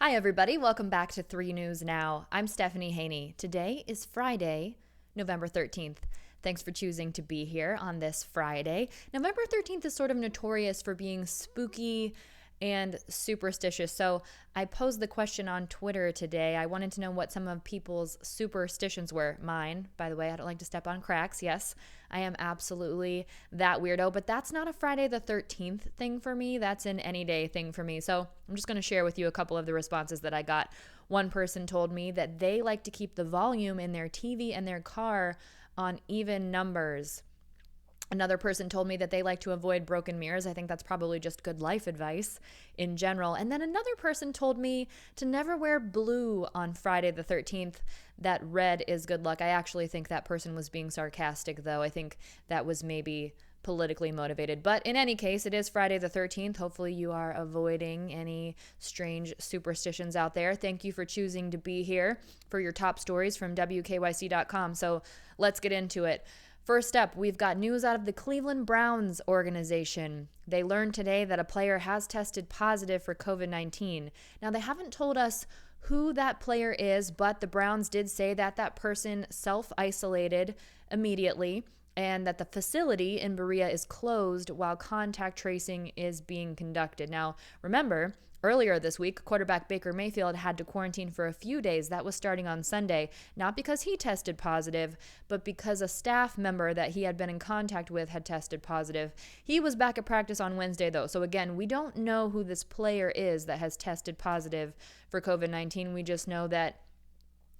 Hi, everybody. Welcome back to 3 News Now. I'm Stephanie Haney. Today is Friday, November 13th. Thanks for choosing to be here on this Friday. November 13th is sort of notorious for being spooky and superstitious. So I posed the question on Twitter today. I wanted to know what some of people's superstitions were. Mine, by the way, I don't like to step on cracks. Yes, I am absolutely that weirdo, but that's not a Friday the 13th thing for me. That's an any day thing for me. So I'm just going to share with you a couple of the responses that I got. One person told me that they like to keep the volume in their TV and their car on even numbers. Another person told me that they like to avoid broken mirrors. I think that's probably just good life advice in general. And then another person told me to never wear blue on Friday the 13th, that red is good luck. I actually think that person was being sarcastic, though. I think that was maybe politically motivated. But in any case, it is Friday the 13th. Hopefully you are avoiding any strange superstitions out there. Thank you for choosing to be here for your top stories from WKYC.com. So let's get into it. First up, we've got news out of the Cleveland Browns organization. They learned today that a player has tested positive for COVID-19. Now, they haven't told us who that player is, but the Browns did say that that person self-isolated immediately and that the facility in Berea is closed while contact tracing is being conducted. Now, remember, earlier this week, quarterback Baker Mayfield had to quarantine for a few days. That was starting on Sunday, not because he tested positive, but because a staff member that he had been in contact with had tested positive. He was back at practice on Wednesday, though. So again, we don't know who this player is that has tested positive for COVID-19. We just know that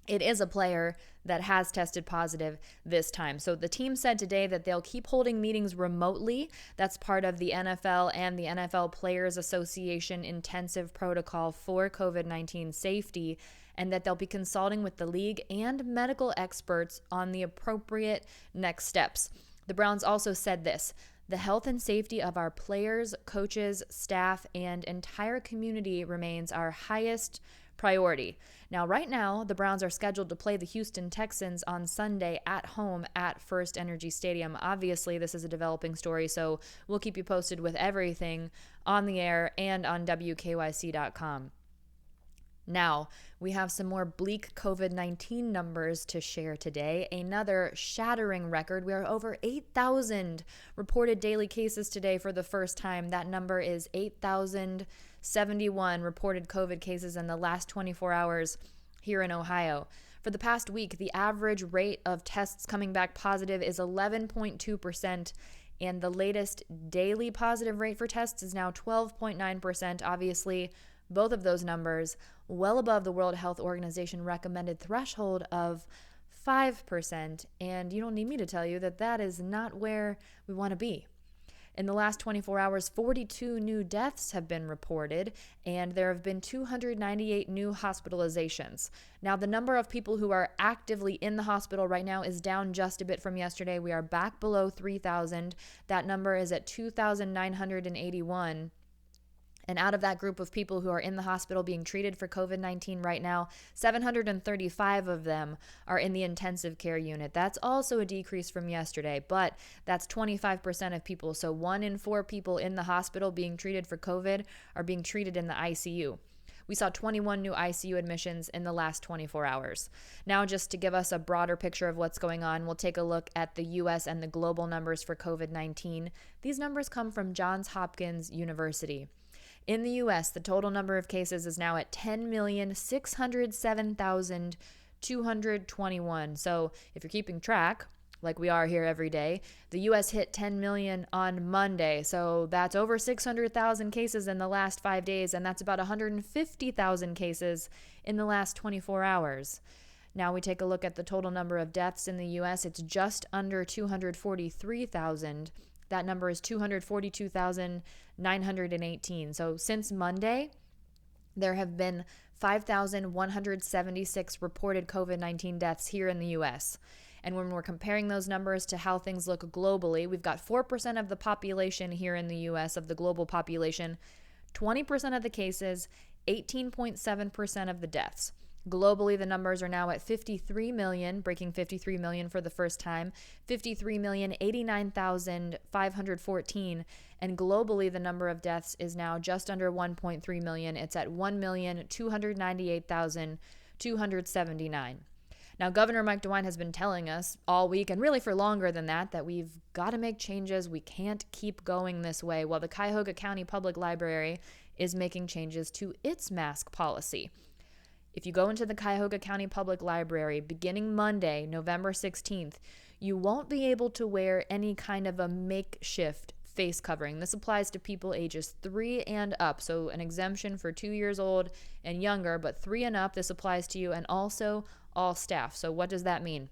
it is a player that has tested positive this time. So the team said today that they'll keep holding meetings remotely. That's part of the NFL and the NFL Players Association intensive protocol for COVID-19 safety, and that they'll be consulting with the league and medical experts on the appropriate next steps. The Browns also said this: the health and safety of our players, coaches, staff, and entire community remains our highest priority. Now, right now, the Browns are scheduled to play the Houston Texans on Sunday at home at First Energy Stadium. Obviously, this is a developing story, so we'll keep you posted with everything on the air and on WKYC.com. Now, we have some more bleak COVID-19 numbers to share today. Another shattering record. We are over 8,000 reported daily cases today for the first time. That number is 8,071 reported COVID cases in the last 24 hours here in Ohio. For the past week, the average rate of tests coming back positive is 11.2%. And the latest daily positive rate for tests is now 12.9%. Obviously, both of those numbers well above the World Health Organization recommended threshold of 5%. And you don't need me to tell you that that is not where we want to be. In the last 24 hours, 42 new deaths have been reported, and there have been 298 new hospitalizations. Now, the number of people who are actively in the hospital right now is down just a bit from yesterday. We are back below 3,000. That number is at 2,981. And out of that group of people who are in the hospital being treated for COVID-19 right now, 735 of them are in the intensive care unit. That's also a decrease from yesterday, but that's 25% of people. So 1 in 4 people in the hospital being treated for COVID are being treated in the ICU. We saw 21 new ICU admissions in the last 24 hours. Now, just to give us a broader picture of what's going on, we'll take a look at the U.S. and the global numbers for COVID-19. These numbers come from Johns Hopkins University. In the U.S., the total number of cases is now at 10,607,221. So if you're keeping track, like we are here every day, the U.S. hit 10 million on Monday. So that's over 600,000 cases in the last 5 days, and that's about 150,000 cases in the last 24 hours. Now we take a look at the total number of deaths in the U.S. It's just under 243,000. That number is 242,918. So since Monday, there have been 5,176 reported COVID-19 deaths here in the U.S. And when we're comparing those numbers to how things look globally, we've got 4% of the population here in the U.S., of the global population, 20% of the cases, 18.7% of the deaths. Globally, the numbers are now at 53 million, breaking 53 million for the first time, 53,089,514. And globally, the number of deaths is now just under 1.3 million. It's at 1,298,279. Now, Governor Mike DeWine has been telling us all week, and really for longer than that we've got to make changes. We can't keep going this way. Well, the Cuyahoga County Public Library is making changes to its mask policy. If you go into the Cuyahoga County Public Library beginning Monday, November 16th, you won't be able to wear any kind of a makeshift face covering. This applies to people ages 3 and up, so an exemption for 2 years old and younger, but 3 and up, this applies to you, and also all staff. So what does that mean?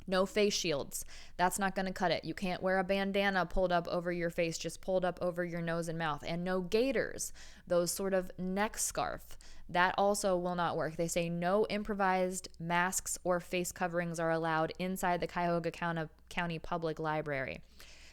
No face shields. That's not going to cut it. You can't wear a bandana pulled up over your face, just pulled up over your nose and mouth. And no gaiters, those sort of neck scarf. That also will not work. They say no improvised masks or face coverings are allowed inside the Cuyahoga County Public Library.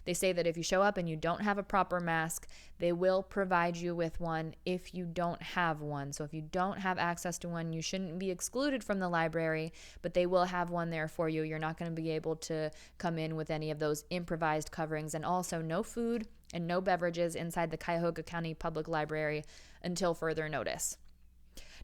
They say that if you show up and you don't have a proper mask, they will provide you with one if you don't have one. So if you don't have access to one, you shouldn't be excluded from the library, but they will have one there for you. You're not going to be able to come in with any of those improvised coverings. And also no food and no beverages inside the Cuyahoga County Public Library until further notice.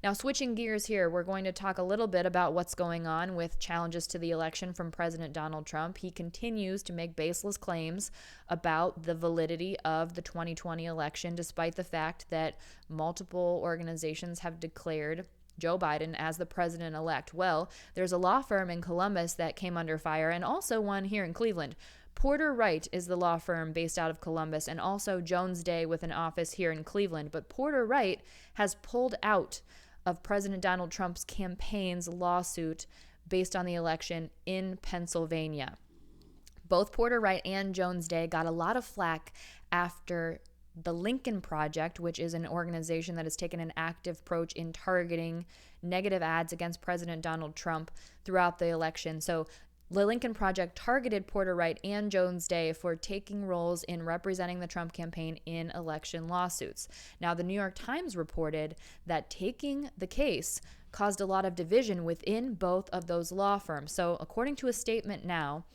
Now, switching gears here, we're going to talk a little bit about what's going on with challenges to the election from President Donald Trump. He continues to make baseless claims about the validity of the 2020 election, despite the fact that multiple organizations have declared Joe Biden as the president-elect. Well, there's a law firm in Columbus that came under fire, and also one here in Cleveland. Porter Wright is the law firm based out of Columbus, and also Jones Day with an office here in Cleveland. But Porter Wright has pulled out of President Donald Trump's campaign's lawsuit based on the election in Pennsylvania. Both Porter Wright and Jones Day got a lot of flack after the Lincoln Project, which is an organization that has taken an active approach in targeting negative ads against President Donald Trump throughout the election. So the Lincoln Project targeted Porter Wright and Jones Day for taking roles in representing the Trump campaign in election lawsuits. Now, the New York Times reported that taking the case caused a lot of division within both of those law firms. So, according to a statement now,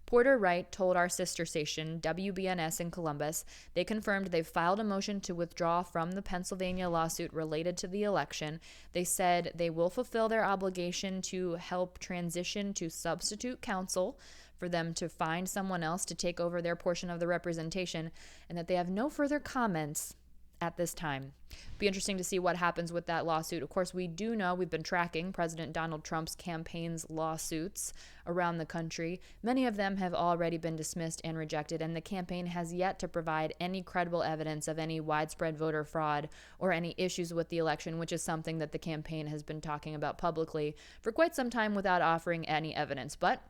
Porter Wright told our sister station, WBNS in Columbus, they confirmed they've filed a motion to withdraw from the Pennsylvania lawsuit related to the election. They said they will fulfill their obligation to help transition to substitute counsel for them to find someone else to take over their portion of the representation, and that they have no further comments at this time. Be interesting to see what happens with that lawsuit. Of course, we do know we've been tracking President Donald Trump's campaign's lawsuits around the country. Many of them have already been dismissed and rejected, and the campaign has yet to provide any credible evidence of any widespread voter fraud or any issues with the election, which is something that the campaign has been talking about publicly for quite some time without offering any evidence. But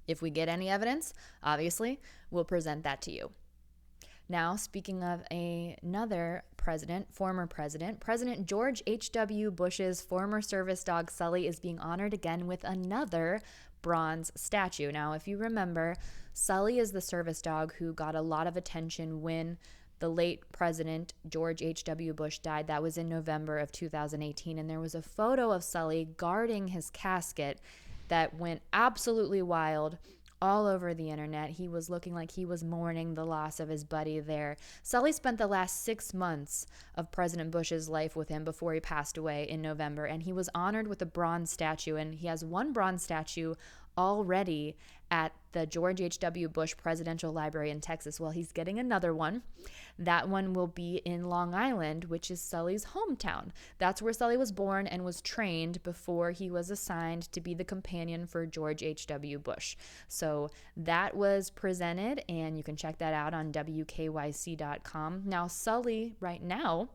if we get any evidence, obviously, we'll present that to you. Now, speaking of another president, former president, President George H.W. Bush's former service dog Sully is being honored again with another bronze statue. Now, if you remember, Sully is the service dog who got a lot of attention when the late President George H.W. Bush died. That was in November of 2018, and there was a photo of Sully guarding his casket that went absolutely wild all over the internet. He was looking like he was mourning the loss of his buddy there. Sully spent the last 6 months of President Bush's life with him before he passed away in November, and he was honored with a bronze statue, and he has one bronze statue already at the George H.W. Bush Presidential Library in Texas. Well, he's getting another one. That one will be in Long Island, which is Sully's hometown. That's where Sully was born and was trained before he was assigned to be the companion for George H.W. Bush. So that was presented, and you can check that out on WKYC.com. Now, Sully right now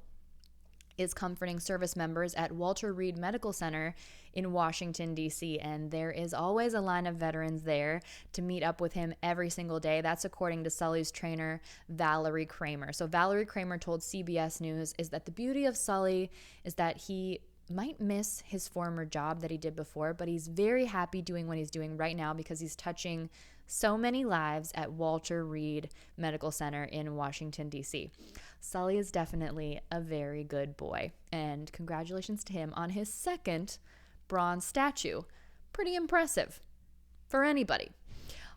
is comforting service members at Walter Reed Medical Center in Washington, D.C., and there is always a line of veterans there to meet up with him every single day. That's according to Sully's trainer, Valerie Kramer. So Valerie Kramer told CBS News is that the beauty of Sully is that he might miss his former job that he did before, but he's very happy doing what he's doing right now because he's touching so many lives at Walter Reed Medical Center in Washington, D.C. Sully is definitely a very good boy, and congratulations to him on his second bronze statue. Pretty impressive for anybody.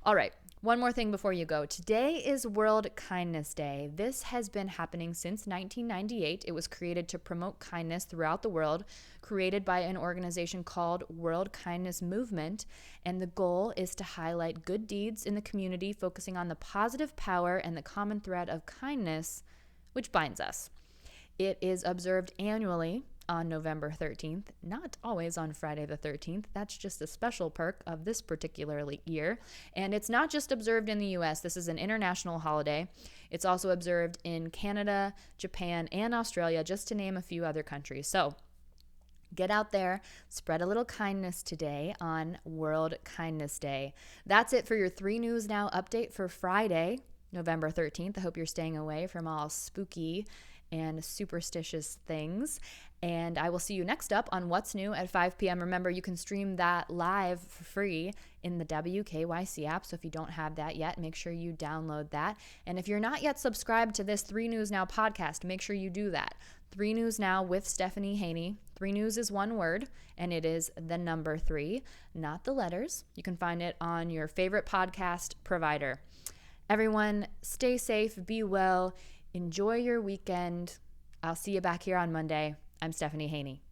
All right, one more thing before you go. Today is World Kindness Day. This has been happening since 1998. It was created to promote kindness throughout the world, created by an organization called World Kindness Movement. And the goal is to highlight good deeds in the community, focusing on the positive power and the common thread of kindness, which binds us. It is observed annually on November 13th, not always on Friday the 13th. That's just a special perk of this particular year. And it's not just observed in the US. This is an international holiday. It's also observed in Canada, Japan, and Australia, just to name a few other countries. So get out there, spread a little kindness today on World Kindness Day. That's it for your 3 News Now update for Friday, November 13th. I hope you're staying away from all spooky and superstitious things. And I will see you next up on What's New at 5 p.m. Remember, you can stream that live for free in the WKYC app. So if you don't have that yet, make sure you download that. And if you're not yet subscribed to this 3 News Now podcast, make sure you do that. 3 News Now with Stephanie Haney. 3 News is one word, and it is the number 3, not the letters. You can find it on your favorite podcast provider. Everyone, stay safe, be well, enjoy your weekend. I'll see you back here on Monday. I'm Stephanie Haney.